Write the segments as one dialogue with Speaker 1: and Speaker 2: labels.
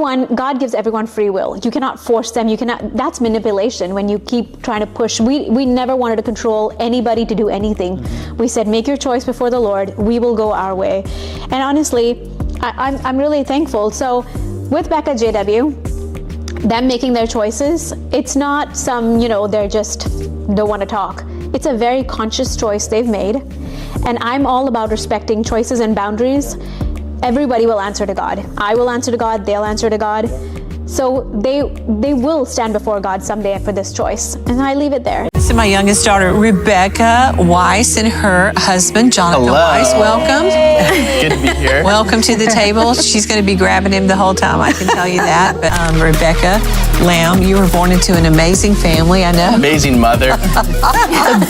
Speaker 1: One, God gives everyone free will. You cannot force them. You cannot. That's manipulation. When you keep trying to push, we never wanted to control anybody to do anything. We said, make your choice before the Lord. We will go our way. And honestly, I'm really thankful. So with Becca JW, them making their choices, it's not some, they're just don't want to talk. It's a very conscious choice they've made. And I'm all about respecting choices and boundaries. Everybody will answer to God. I will answer to God, they'll answer to God. So they will stand before God someday for this choice. And I leave it there.
Speaker 2: This is my youngest daughter, Rebecca Weiss, and her husband, Jonathan
Speaker 3: Hello.
Speaker 2: Weiss. Welcome.
Speaker 3: Good to be here.
Speaker 2: Welcome to the table. She's going to be grabbing him the whole time, I can tell you that. But Rebecca Lamb, you were born into an amazing family, I know.
Speaker 3: Amazing mother.
Speaker 4: The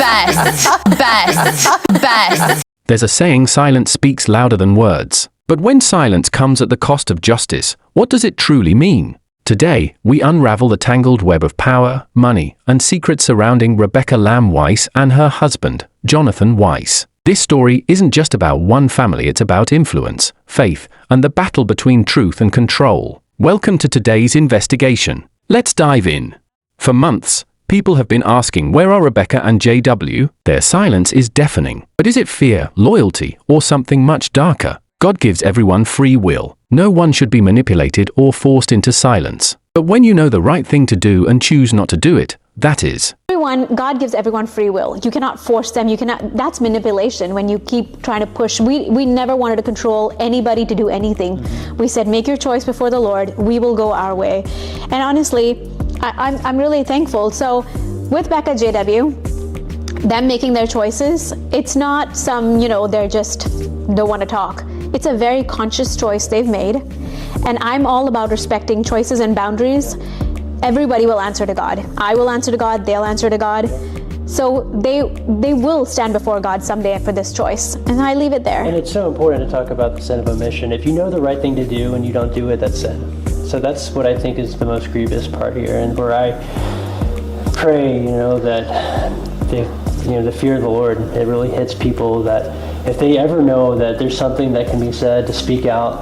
Speaker 4: best.
Speaker 5: There's a saying, silence speaks louder than words. But when silence comes at the cost of justice, what does it truly mean? Today, we unravel the tangled web of power, money, and secrets surrounding Rebecca Lamb Weiss and her husband, Jonathan Weiss. This story isn't just about one family, it's about influence, faith, and the battle between truth and control. Welcome to today's investigation. Let's dive in. For months, people have been asking, where are Rebecca and JW? Their silence is deafening. But is it fear, loyalty, or something much darker? God gives everyone free will. No one should be manipulated or forced into silence. But when you know the right thing to do and choose not to do it, that is.
Speaker 1: God gives everyone free will. You cannot force them. You cannot. That's manipulation. When you keep trying to push, we never wanted to control anybody to do anything. We said, make your choice before the Lord. We will go our way. And honestly, I'm really thankful. So with Becca JW, them making their choices, it's not some, they're just don't want to talk. It's a very conscious choice they've made. And I'm all about respecting choices and boundaries. Everybody will answer to God. I will answer to God, they'll answer to God. So they will stand before God someday for this choice. And I leave it there.
Speaker 6: And it's so important to talk about the sin of omission. If you know the right thing to do and you don't do it, that's sin. So that's what I think is the most grievous part here, and where I pray, that the fear of the Lord, it really hits people, that if they ever know that there's something that can be said to speak out,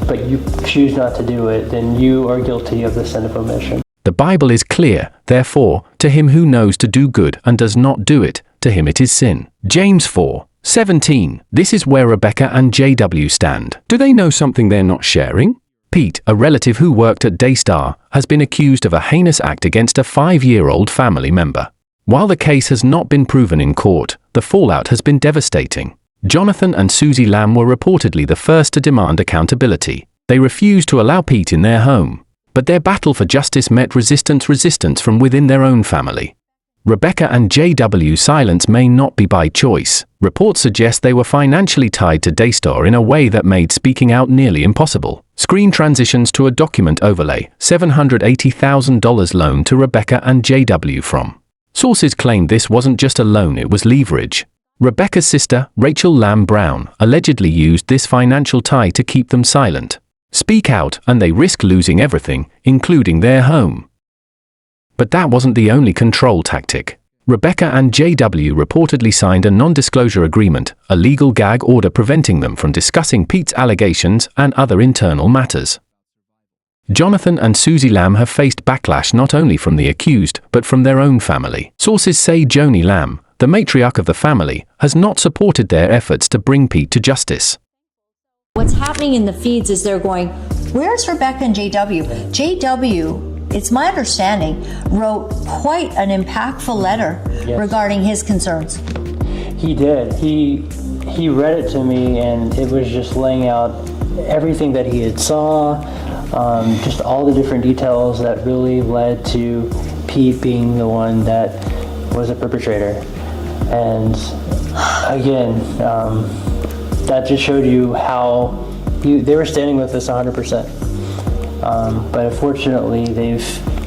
Speaker 6: but you choose not to do it, then you are guilty of the sin of omission.
Speaker 5: The Bible is clear, therefore, to him who knows to do good and does not do it, to him it is sin. James 4:17. This is where Rebecca and JW stand. Do they know something they're not sharing? Pete, a relative who worked at Daystar, has been accused of a heinous act against a 5-year-old family member. While the case has not been proven in court, the fallout has been devastating. Jonathan and Susie Lamb were reportedly the first to demand accountability. They refused to allow Pete in their home, but their battle for justice met resistance from within their own family. Rebecca and JW's silence may not be by choice. Reports suggest they were financially tied to Daystar in a way that made speaking out nearly impossible. Screen transitions to a document overlay, $780,000 loan to Rebecca and JW from. Sources claim this wasn't just a loan, it was leverage. Rebecca's sister, Rachel Lamb Brown, allegedly used this financial tie to keep them silent. Speak out and they risk losing everything, including their home. But that wasn't the only control tactic. Rebecca and JW reportedly signed a non-disclosure agreement, a legal gag order preventing them from discussing Pete's allegations and other internal matters. Jonathan and Susie Lamb have faced backlash not only from the accused, but from their own family. Sources say Joni Lamb, the matriarch of the family, has not supported their efforts to bring Pete to justice.
Speaker 7: What's happening in the feeds is they're going, where's Rebecca and JW? JW, it's my understanding, wrote quite an impactful letter regarding his concerns.
Speaker 6: He did. He read it to me, and it was just laying out everything that he had saw, just all the different details that really led to Pete being the one that was a perpetrator. And again, that just showed you how they were standing with us 100%. But unfortunately, they've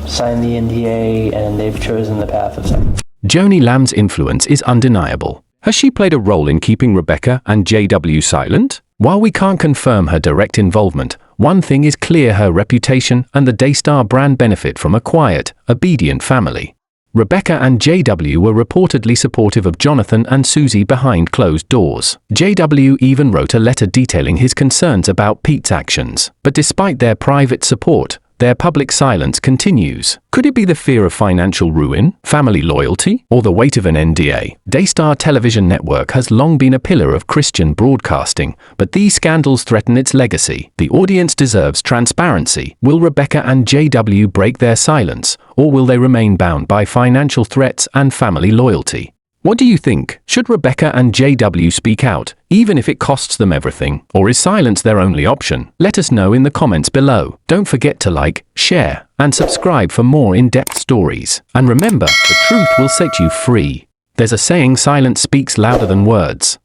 Speaker 6: signed the NDA and they've chosen the path of silence.
Speaker 5: Joni Lamb's influence is undeniable. Has she played a role in keeping Rebecca and JW silent? While we can't confirm her direct involvement, one thing is clear: her reputation and the Daystar brand benefit from a quiet, obedient family. Rebecca and JW were reportedly supportive of Jonathan and Susie behind closed doors. JW even wrote a letter detailing his concerns about Pete's actions. But despite their private support, their public silence continues. Could it be the fear of financial ruin, family loyalty, or the weight of an NDA? Daystar Television Network has long been a pillar of Christian broadcasting, but these scandals threaten its legacy. The audience deserves transparency. Will Rebecca and JW break their silence, or will they remain bound by financial threats and family loyalty? What do you think? Should Rebecca and JW speak out, even if it costs them everything, or is silence their only option? Let us know in the comments below. Don't forget to like, share, and subscribe for more in-depth stories. And remember, the truth will set you free. There's a saying, silence speaks louder than words.